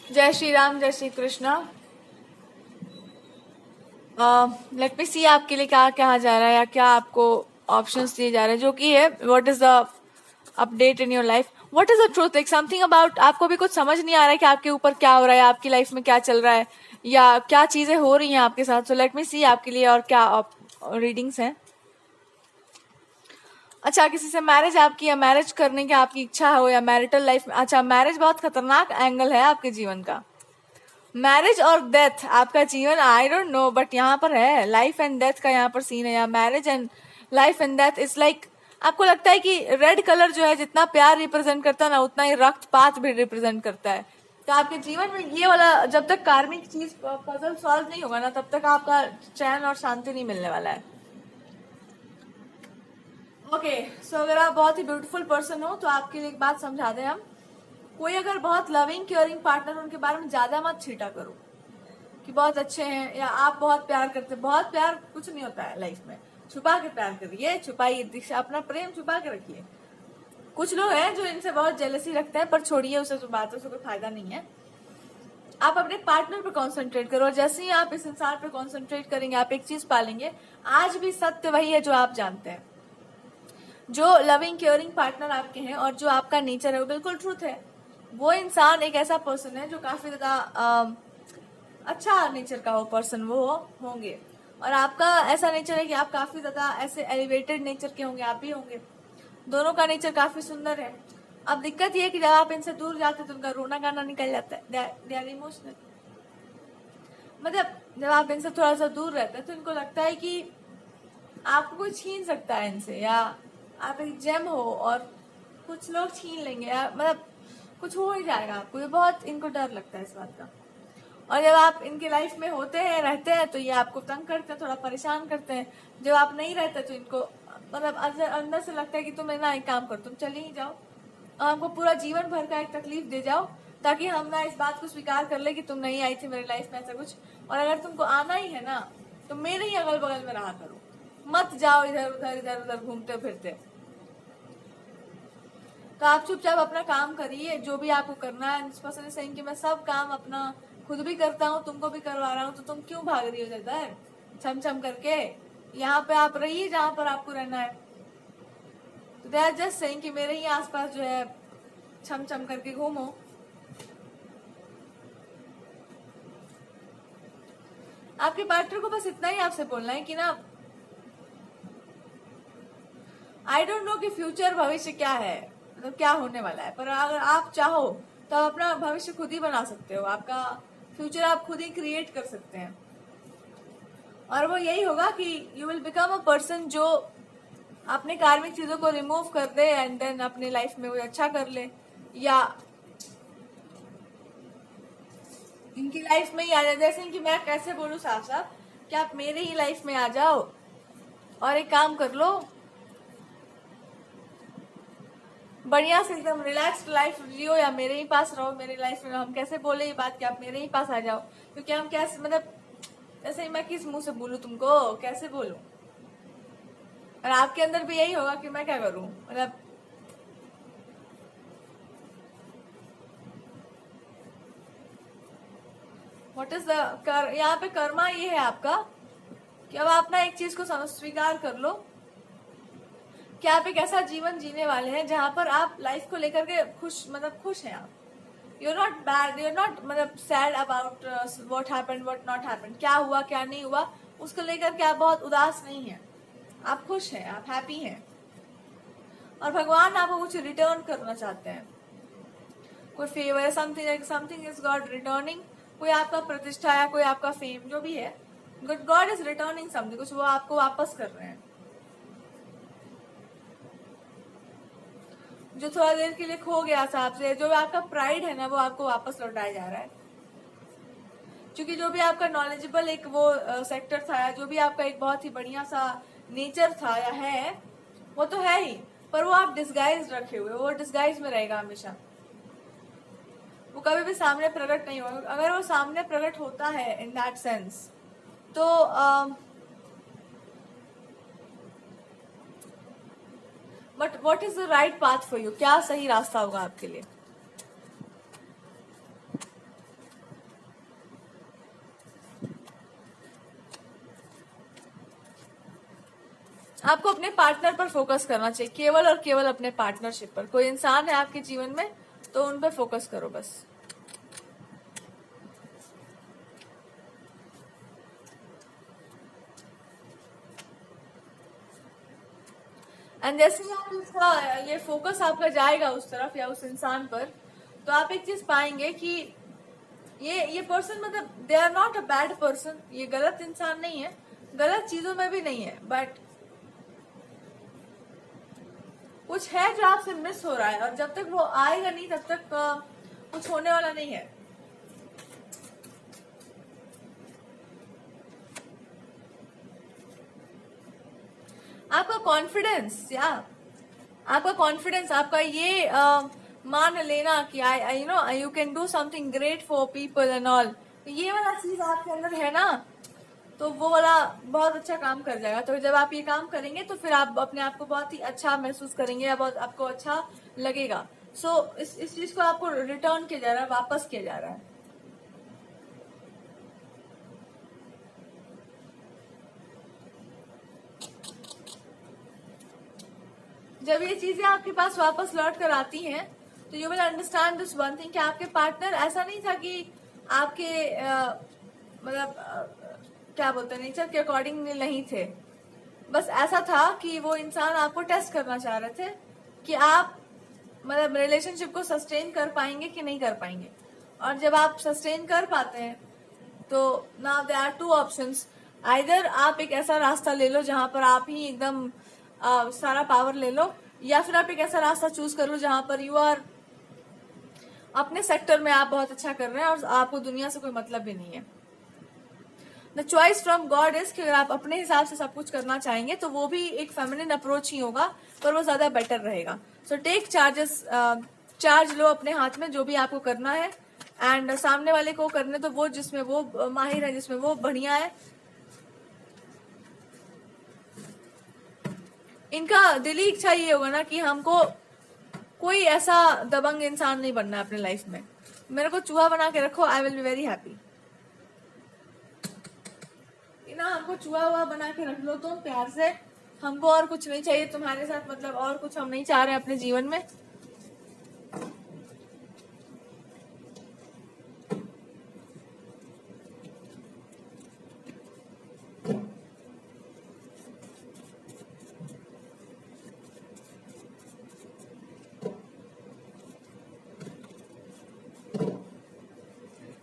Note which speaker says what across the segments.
Speaker 1: जय श्री राम, जय Shri Krishna. Let me सी आपके लिए क्या कहा जा रहा है या क्या आपको ऑप्शंस दिए जा रहे हैं, जो कि है what is the update in your life, what is the truth, like something about. आपको भी कुछ समझ नहीं आ रहा है कि आपके ऊपर क्या हो रहा है, आपकी लाइफ में क्या चल रहा है या क्या चीजें हो रही हैं आपके साथ। सो लेट मी सी आपके लिए और क्या रीडिंग्स हैं। अच्छा, किसी से मैरिज आपकी या मैरिज करने की आपकी इच्छा हो या मैरिटल लाइफ में। अच्छा, मैरिज बहुत खतरनाक एंगल है आपके जीवन का। मैरिज और डेथ आपका जीवन, आई डोंट नो, बट यहाँ पर है लाइफ एंड डेथ का यहाँ पर सीन है। या marriage and life and death is like, आपको लगता है कि रेड कलर जो है जितना प्यार रिप्रेजेंट करता है ना, उतना ही रक्तपात भी रिप्रेजेंट करता है। तो आपके जीवन में ये वाला, जब तक कार्मिक चीज पजल सॉल्व नहीं होगा ना, तब तक आपका चैन और शांति नहीं मिलने वाला है। ओके, सो अगर आप बहुत ही ब्यूटीफुल पर्सन हो तो आपके लिए एक बात समझा दें हम। कोई अगर बहुत लविंग केयरिंग पार्टनर, उनके बारे में ज्यादा मत छीटा करो कि बहुत अच्छे हैं या आप बहुत प्यार करते। बहुत प्यार कुछ नहीं होता है लाइफ में, छुपा के प्यार करिए, छुपाइए, अपना प्रेम छुपा के रखिए। कुछ लोग हैं जो इनसे बहुत जेलसी रखते हैं, पर छोड़िए उसे, बातों से कोई फायदा नहीं है। आप अपने पार्टनर पे कंसंट्रेट करो, और जैसे ही आप इस इंसान पे कंसंट्रेट करेंगे आप एक चीज पालेंगे, आज भी सत्य वही है जो आप जानते हैं। जो लविंग केयरिंग पार्टनर आपके हैं और जो आपका नेचर है वो बिल्कुल ट्रूथ है। वो इंसान एक ऐसा पर्सन है जो काफी ज्यादा अच्छा नेचर का वो पर्सन वो होंगे, और आपका ऐसा नेचर है कि आप काफी ज्यादा ऐसे एलिवेटेड नेचर के होंगे, आप भी होंगे। दोनों का नेचर काफी सुंदर है। अब दिक्कत ये है कि जब आप इनसे दूर जाते हैं तो उनका रोना गाना निकल जाता है, दे आर इमोशनल। मतलब जब आप इनसे थोड़ा सा दूर रहते हैं तो इनको लगता है कि आपको कोई छीन सकता है इनसे, या आप एक जेम हो और कुछ लोग छीन लेंगे, या मतलब कुछ हो ही जाएगा आपको। ये बहुत इनको डर लगता है इस बात का। और जब आप इनके लाइफ में होते हैं, रहते हैं, तो ये आपको तंग करते हैं, थोड़ा परेशान करते हैं। जब आप नहीं रहते तो इनको मतलब अंदर से लगता है कि तुम ना एक काम करो, तुम चले ही जाओ, हमको पूरा जीवन भर का एक तकलीफ दे जाओ, ताकि हम ना इस बात को स्वीकार कर ले कि तुम नहीं आई थी मेरी लाइफ में, ऐसा कुछ। और अगर तुमको आना ही है ना, तो मेरे ही अगल बगल में रहा करो, मत जाओ इधर उधर घूमते फिरते। तो आप चुपचाप अपना काम करिए, जो भी आपको करना है। इस पर्सन से कि मैं सब काम अपना खुद भी करता हूँ, तुमको भी करवा रहा हूँ, तो तुम क्यों भाग रही हो इधर छम छम करके। यहाँ पे आप रहिए जहाँ पर आपको रहना है। तो दे आर जस्ट सेइंग कि मेरे ही आसपास जो है छम छम करके घूमो। आपके पार्टनर को बस इतना ही आपसे बोलना है कि ना, आई डोंट नो कि फ्यूचर भविष्य क्या है, मतलब क्या होने वाला है, पर अगर आप चाहो तो आप अपना भविष्य खुद ही बना सकते हो। आपका फ्यूचर आप खुद ही क्रिएट कर सकते हैं, और वो यही होगा कि you will become a person जो अपने कार्मिक चीजों को रिमूव कर दे एंड देन अपनी लाइफ में वो अच्छा कर ले, या इनकी लाइफ में ही आ जाए। जैसे कि मैं कैसे बोलूं साफ साफ कि आप मेरे ही लाइफ में आ जाओ और एक काम कर लो, बढ़िया से एकदम रिलैक्स्ड लाइफ जियो, या मेरे ही पास रहो। मेरी लाइफ में हम कैसे बोले ये बात कि आप मेरे ही पास आ जाओ, क्योंकि हम कैसे, मतलब ऐसे मैं किस मुंह से बोलूं तुमको, कैसे बोलूं। और आपके अंदर भी यही होगा कि मैं क्या करूं, मतलब व्हाट इज द यहाँ पे कर्मा ये है आपका कि अब आप ना एक चीज को स्वीकार कर लो कि आप एक ऐसा जीवन जीने वाले हैं जहां पर आप लाइफ को लेकर के खुश, मतलब खुश हैं आप। you're not bad, you're not मतलब sad about what happened what not happened, क्या हुआ क्या नहीं हुआ उसको लेकर के आप बहुत उदास नहीं हैं। आप खुश हैं, आप हैप्पी हैं, और भगवान आपको कुछ रिटर्न करना चाहते हैं, कोई favour, something is God returning. कोई आपका प्रतिष्ठा या कोई आपका फेम जो भी है, गॉड इज रिटर्निंग समथिंग, कुछ वो आपको वापस कर रहे हैं। जो थोड़ा देर के लिए खो गया था आपसे, जो आपका प्राइड है ना, वो आपको वापस लौटाया जा रहा है। क्योंकि जो भी आपका नॉलेजेबल एक वो सेक्टर था, या जो भी आपका एक बहुत ही बढ़िया सा नेचर था या है, वो तो है ही, पर वो आप डिस्गाइज रखे हुए, वो डिस्गाइज में रहेगा हमेशा, वो कभी भी सामने प्रकट नहीं होगा। अगर वो सामने प्रकट होता है इन दैट सेंस, तो but what is the right path for you, क्या सही रास्ता होगा आपके लिए। आपको अपने पार्टनर पर फोकस करना चाहिए, केवल और केवल अपने पार्टनरशिप पर। कोई इंसान है आपके जीवन में तो उन पर फोकस करो बस। एंड जैसे ही आप इसका ये फोकस आपका जाएगा उस तरफ या उस इंसान पर, तो आप एक चीज पाएंगे कि ये पर्सन मतलब they are not a bad person, ये गलत इंसान नहीं है, गलत चीजों में भी नहीं है, बट कुछ है जो आपसे मिस हो रहा है, और जब तक वो आएगा नहीं तब तक कुछ होने वाला नहीं है। आपका कॉन्फिडेंस आपका ये मान लेना कि I you know you can do something great for people and all, ये वाला चीज आपके अंदर है ना, तो वो वाला बहुत अच्छा काम कर जाएगा। तो जब आप ये काम करेंगे तो फिर आप अपने आप को बहुत ही अच्छा महसूस करेंगे या बहुत आपको अच्छा लगेगा। सो इस चीज को आपको रिटर्न किया जा रहा है, वापस किया जा रहा है। जब ये चीजें आपके पास वापस लौट कर आती हैं तो you will understand this one thing कि आपके पार्टनर ऐसा नहीं था कि आपके मतलब क्या बोलते हैं नेचर के अकॉर्डिंग नहीं थे, बस ऐसा था कि वो इंसान आपको टेस्ट करना चाह रहे थे कि आप मतलब रिलेशनशिप को सस्टेन कर पाएंगे कि नहीं कर पाएंगे। और जब आप सस्टेन कर पाते हैं तो now there are two options, either आप एक ऐसा रास्ता ले लो जहां पर आप ही एकदम सारा पावर ले लो, या फिर आप एक ऐसा रास्ता चूज कर लो जहां पर यू आर अपने सेक्टर में आप बहुत अच्छा कर रहे हैं और आपको दुनिया से कोई मतलब भी नहीं है। The choice from God is कि अगर आप अपने हिसाब से सब कुछ करना चाहेंगे तो वो भी एक फेमिनिन अप्रोच ही होगा, पर वो ज्यादा बेटर रहेगा। सो टेक चार्ज लो अपने हाथ में, जो भी आपको करना है, एंड सामने वाले को करने तो वो जिसमें वो माहिर है, जिसमें वो बढ़िया है। इनका दिली इच्छा ये होगा ना कि हमको कोई ऐसा दबंग इंसान नहीं बनना है अपने लाइफ में। मेरे को चूहा बना के रखो, I will be very happy. ना हमको चूहा हुआ बना के रख लो तुम प्यार से, हमको और कुछ नहीं चाहिए तुम्हारे साथ, मतलब और कुछ हम नहीं चाह रहे अपने जीवन में।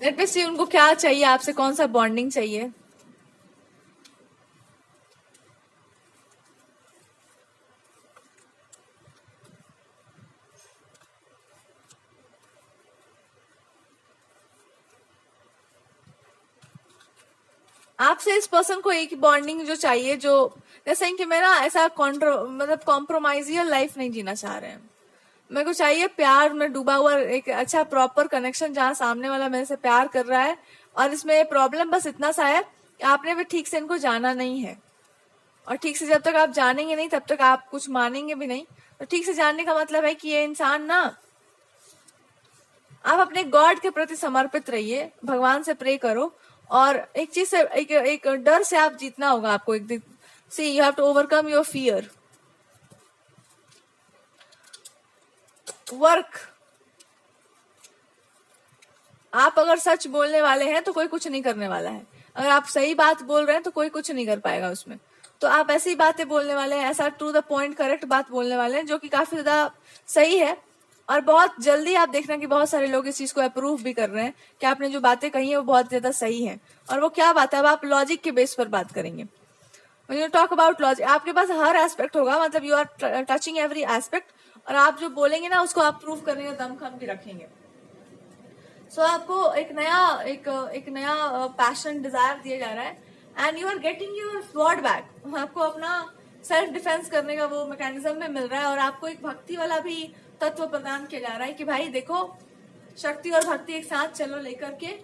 Speaker 1: लेट मी सी उनको क्या चाहिए आपसे, कौन सा बॉन्डिंग चाहिए। आपसे इस पर्सन को एक बॉन्डिंग जो चाहिए, जो जैसे कि मैं ना ऐसा मतलब कॉम्प्रोमाइजियल लाइफ नहीं जीना चाह रहे हैं। मेरे को चाहिए प्यार में डूबा हुआ एक अच्छा प्रॉपर कनेक्शन, जहां सामने वाला मेरे से प्यार कर रहा है, और इसमें प्रॉब्लम बस इतना सा है कि आपने भी ठीक से इनको जाना नहीं है, और ठीक से जब तक आप जानेंगे नहीं तब तक आप कुछ मानेंगे भी नहीं। तो ठीक से जानने का मतलब है कि ये इंसान ना, आप अपने गॉड के प्रति समर्पित रहिए, भगवान से प्रे करो, और एक चीज से एक डर से आप जीतना होगा आपको एक दिन। See you have to overcome your fear. Work, आप अगर सच बोलने वाले हैं तो कोई कुछ नहीं करने वाला है, अगर आप सही बात बोल रहे हैं तो कोई कुछ नहीं कर पाएगा उसमें। तो आप ऐसी बातें बोलने वाले हैं, ऐसा टू द पॉइंट करेक्ट बात बोलने वाले हैं जो कि काफी ज्यादा सही है, और बहुत जल्दी आप देखना कि बहुत सारे लोग इस चीज को अप्रूव भी कर रहे हैं कि आपने जो बातें कही है वो बहुत ज्यादा सही है। और वो क्या बात है, अब आप लॉजिक के बेस पर बात करेंगे। When you talk about logic, आपके पास हर एस्पेक्ट होगा, मतलब you are touching every aspect, और आप जो बोलेंगे ना उसको आप प्रूव करने का दमखम भी रखेंगे। सो आपको एक नया पैशन डिजायर दिया जा रहा है, and you are getting your sword back. आपको अपना सेल्फ डिफेंस करने का वो मैकेनिज्म में मिल रहा है, और आपको एक भक्ति वाला भी तत्व प्रदान किया जा रहा है कि भाई देखो, शक्ति और भक्ति एक साथ चलो लेकर के।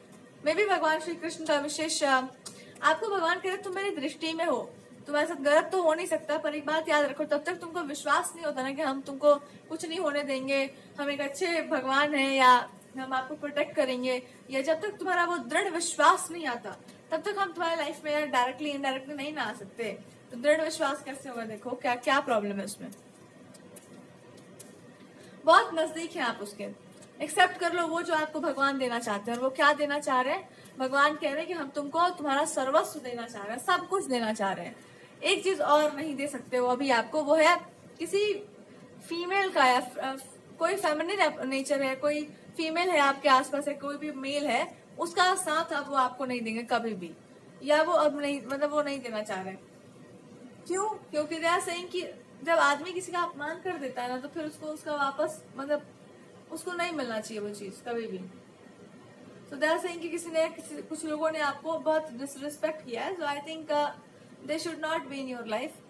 Speaker 1: मैं भी भगवान श्री कृष्ण का विशेष आपको भगवान कह रहे तुम मेरी दृष्टि में हो, तुम्हारे साथ गलत तो हो नहीं सकता, पर एक बात याद रखो, तब तक तुमको विश्वास नहीं होता ना कि हम तुमको कुछ नहीं होने देंगे, हम एक अच्छे भगवान हैं, या हम आपको प्रोटेक्ट करेंगे, या जब तक तुम्हारा वो दृढ़ विश्वास नहीं आता तब तक हम तुम्हारी लाइफ में डायरेक्टली इनडायरेक्टली नहीं ना आ सकते। तो दृढ़ विश्वास कैसे होगा? देखो क्या क्या प्रॉब्लम है उसमें। बहुत नजदीक है आप उसके। एक्सेप्ट कर लो वो जो आपको भगवान देना चाहते हैं। और वो क्या देना चाह रहे हैं? भगवान कह रहे हैं कि हम तुमको तुम्हारा सर्वस्व देना चाह रहे हैं, सब कुछ देना चाह रहे हैं। एक चीज और नहीं दे सकते वो अभी आपको, वो है किसी फीमेल का या कोई फेमिनिन नेचर है, कोई फीमेल है आपके आसपास है, कोई भी मेल है, उसका साथ अब वो आपको नहीं देंगे कभी भी, या वो अब नहीं, मतलब वो नहीं देना चाह रहे। क्यों? क्योंकि दे आर सेइंग कि जब आदमी किसी का अपमान कर देता है ना, तो फिर उसको उसका वापस, मतलब उसको नहीं मिलना चाहिए वो चीज कभी भी। सो दे आर सेइंग कि कुछ लोगों ने आपको बहुत डिसरिस्पेक्ट किया है, so I think they should not be in your life.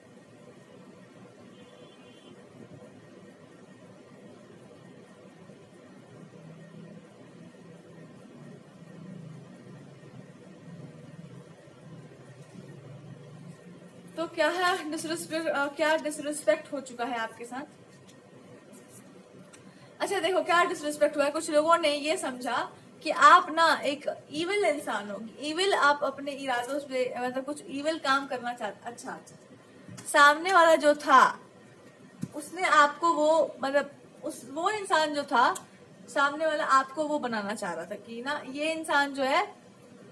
Speaker 1: तो क्या है डिसरिस्पेक्ट, क्या डिसरिस्पेक्ट हो चुका है आपके साथ? अच्छा देखो क्या डिसरिस्पेक्ट हुआ है। कुछ लोगों ने ये समझा कि आप ना एक इविल इंसान हो, इविल, आप अपने इरादों से मतलब कुछ इविल काम करना चाहते। अच्छा, सामने वाला जो था उसने आपको वो, मतलब वो इंसान जो था सामने वाला, आपको वो बनाना चाह रहा था कि ना ये इंसान जो है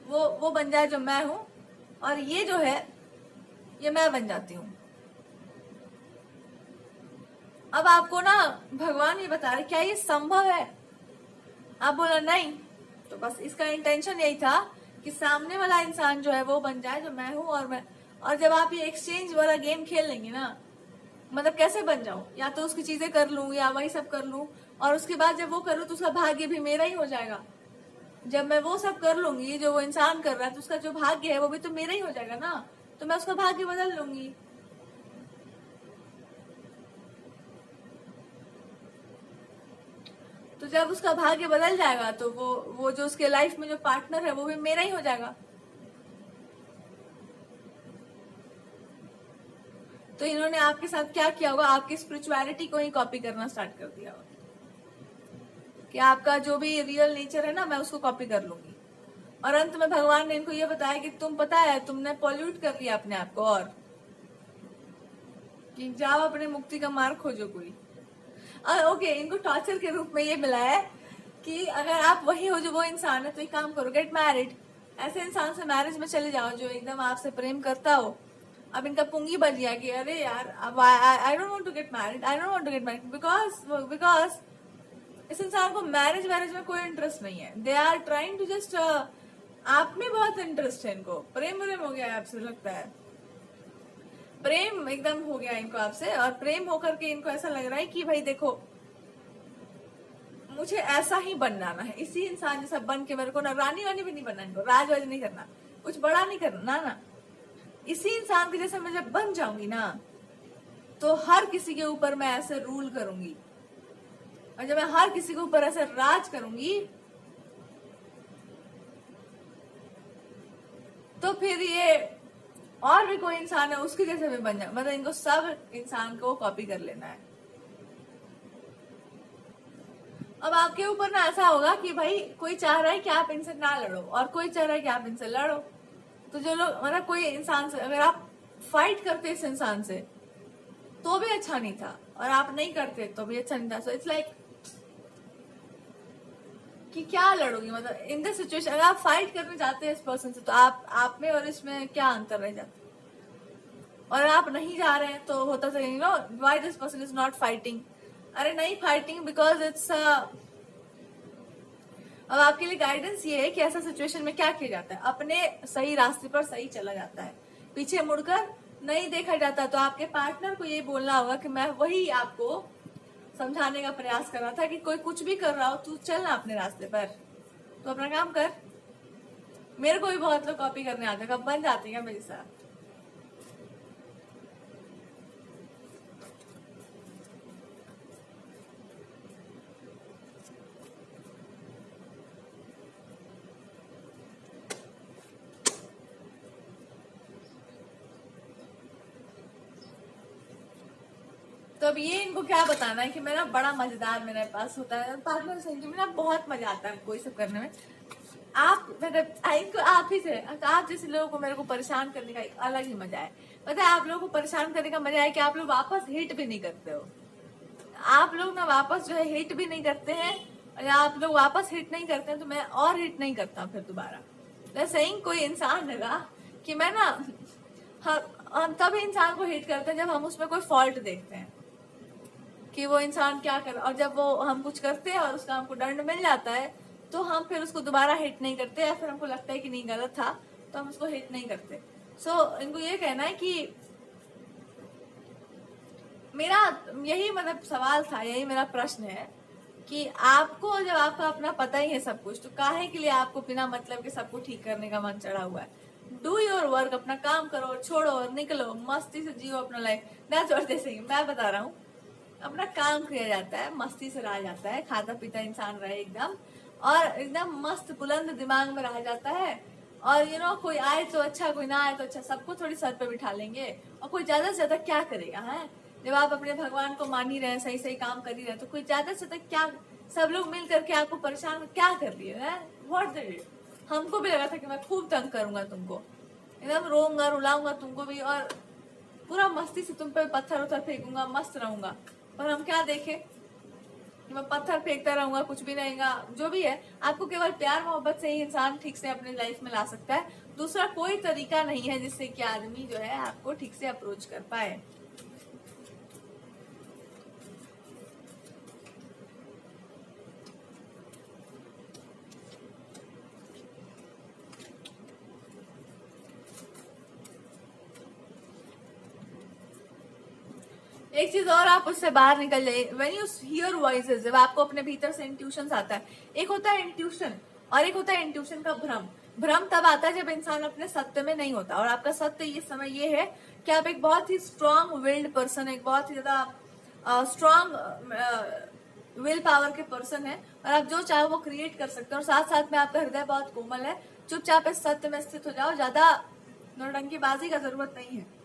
Speaker 1: वो बन जाए जो मैं हूं, और ये जो है ये मैं बन जाती हूँ। अब आपको ना भगवान ये बता रहे क्या ये संभव है? आप बोला नहीं, तो बस इसका इंटेंशन यही था कि सामने वाला इंसान जो है वो बन जाए जो मैं हूं, और जब आप ये एक्सचेंज वाला गेम खेल लेंगे ना, मतलब कैसे बन जाऊं, या तो उसकी चीजें कर लूं या वही सब कर लूं, और उसके बाद जब वो करूं तो उसका भाग्य भी मेरा ही हो जाएगा। जब मैं वो सब कर लूंगी जो वो इंसान कर रहा है, तो उसका जो भाग्य है वो भी तो मेरा ही हो जाएगा ना, तो मैं उसका भाग्य बदल लूंगी। तो जब उसका भाग्य बदल जाएगा तो वो जो उसके लाइफ में जो पार्टनर है वो भी मेरा ही हो जाएगा। तो इन्होंने आपके साथ क्या किया होगा? आपकी स्पिरिचुअलिटी को ही कॉपी करना स्टार्ट कर दिया होगा कि आपका जो भी रियल नेचर है ना, मैं उसको कॉपी कर लूंगी। और अंत में भगवान ने इनको ये बताया कि तुम, पता है, तुमने पॉल्यूट कर लिया अपने आप को, और कि जाओ अपने मुक्ति का मार्ग खोजो कोई। ओके, इनको टॉर्चर के रूप में ये मिला है कि अगर आप वही हो जो वो इंसान है, तो एक काम करो, गेट मैरिड। ऐसे इंसान से मैरिज में चले जाओ जो एकदम आपसे प्रेम करता हो। अब इनका पुंगी बन गया कि अरे यार, अब I don't want to get married, I don't want to get married, because इस इंसान को मैरिज में कोई इंटरेस्ट नहीं है। They are trying to just, आप में बहुत इंटरेस्ट है इनको, प्रेम हो गया है आपसे, लगता है प्रेम एकदम हो गया इनको आपसे। और प्रेम होकर के इनको ऐसा लग रहा है कि भाई देखो, मुझे ऐसा ही बनना है, इसी इंसान जैसा बन के मेरे को ना रानी वानी भी नहीं बनना, इनको राज नहीं करना, कुछ बड़ा नहीं करना ना, इसी इंसान के जैसे मैं जब बन जाऊंगी ना, तो हर किसी के ऊपर मैं ऐसे रूल करूंगी, और जब मैं हर किसी के ऊपर ऐसे राज करूंगी, तो फिर ये और भी कोई इंसान है उसके जैसे भी बन जाए। मतलब इनको सब इंसान को कॉपी कर लेना है। अब आपके ऊपर ना ऐसा होगा कि भाई कोई चाह रहा है कि आप इनसे ना लड़ो, और कोई चाह रहा है कि आप इनसे लड़ो। तो जो लोग, मतलब कोई इंसान से अगर आप फाइट करते इस इंसान से तो भी अच्छा नहीं था, और आप नहीं करते तो भी अच्छा नहीं था। सो इट्स लाइक कि क्या लड़ोगी, मतलब इन दिस सिचुएशन अगर आप फाइट करने जाते हैं इस पर्सन से, तो आप में और इसमें क्या अंतर रह जाता है? और आप नहीं जा रहे हैं तो होता है, you know, why this person is not fighting. अरे नहीं फाइटिंग, बिकॉज इट्स, अब आपके लिए गाइडेंस ये है कि ऐसा सिचुएशन में क्या किया जाता है, अपने सही रास्ते पर सही चला जाता है, पीछे मुड़कर नहीं देखा जाता। तो आपके पार्टनर को ये बोलना होगा कि मैं वही आपको समझाने का प्रयास कर रहा था कि कोई कुछ भी कर रहा हो, तू चल ना अपने रास्ते पर, तो अपना काम कर। मेरे को भी बहुत लोग कॉपी करने आते हैं, कब बन जाते हैं मेरे साथ। तो अब ये इनको क्या बताना है कि मेरा बड़ा मजेदार मेरे पास होता है पार्टनर से, मेरा बहुत मजा आता है कोई सब करने में। आप, मतलब इनको आप ही से, आप जैसे लोगों को मेरे को परेशान करने का एक अलग ही मजा है। पता है आप लोगों को परेशान करने का मजा है कि आप लोग वापस हिट भी नहीं करते हो। आप लोग ना वापस जो है हिट भी नहीं करते हैं, और आप लोग वापस हिट नहीं करते हैं तो मैं और हिट नहीं करता फिर दोबारा। सही कोई इंसान लगा कि मैं ना हम तब इंसान को हिट करते हैं जब हम उसमें कोई फॉल्ट देखते हैं कि वो इंसान क्या कर, और जब वो हम कुछ करते हैं और उसका हमको दंड मिल जाता है तो हम फिर उसको दोबारा हिट नहीं करते, या फिर हमको लगता है कि नहीं गलत था तो हम उसको हिट नहीं करते। सो इनको ये कहना है कि मेरा यही मतलब सवाल था, यही मेरा प्रश्न है कि आपको जब आपका अपना पता ही है सब कुछ, तो काहे के लिए आपको बिना मतलब के सबको ठीक करने का मन चढ़ा हुआ है। डू योर वर्क, अपना काम करो, छोड़ो, निकलो, मस्ती से जियो अपना life. That's what they saying, मैं बता रहा हूँ, अपना काम किया जाता है, मस्ती से रहा जाता है, खाता पीता इंसान रहे एकदम, और एकदम मस्त बुलंद दिमाग में रहा जाता है। और कोई आए तो अच्छा, कोई ना आए तो अच्छा, सबको थोड़ी सर पे बिठा लेंगे, और कोई ज्यादा से ज्यादा क्या करेगा है। जब आप अपने भगवान को मान ही रहे, सही सही काम कर ही रहे, तो कोई ज्यादा से ज्यादा क्या, सब लोग मिल करके आपको परेशान क्या कर रही है। व्हाट द इट, हमको भी लगा था कि मैं खूब तंग करूंगा तुमको, एकदम रोऊंगा रुलाऊंगा तुमको भी, और पूरा मस्ती से तुम पे पत्थर उथर फेंकूंगा, मस्त रहूंगा। और हम क्या देखे कि मैं पत्थर फेंकता रहूंगा, कुछ भी रहेगा। जो भी है, आपको केवल प्यार मोहब्बत से ही इंसान ठीक से अपने लाइफ में ला सकता है। दूसरा कोई तरीका नहीं है जिससे कि आदमी जो है आपको ठीक से अप्रोच कर पाए। एक चीज और, आप उससे बाहर निकल जाइए। व्हेन यू हियर वॉइसेस, जब आपको अपने भीतर से इंट्यूशन आता है, एक होता है इंट्यूशन और एक होता है इंट्यूशन का भ्रम। भ्रम तब आता है जब इंसान अपने सत्य में नहीं होता, और आपका सत्य ये समय ये है कि आप एक बहुत ही स्ट्रांग विल्ड पर्सन, एक बहुत ही ज्यादा स्ट्रांग विल पावर के पर्सन है, और आप जो चाहो वो क्रिएट कर सकते हो। और साथ साथ में आपका हृदय बहुत कोमल है। चुपचाप इस सत्य में स्थित हो जाओ, ज्यादा नौटंकीबाजी का जरूरत नहीं है।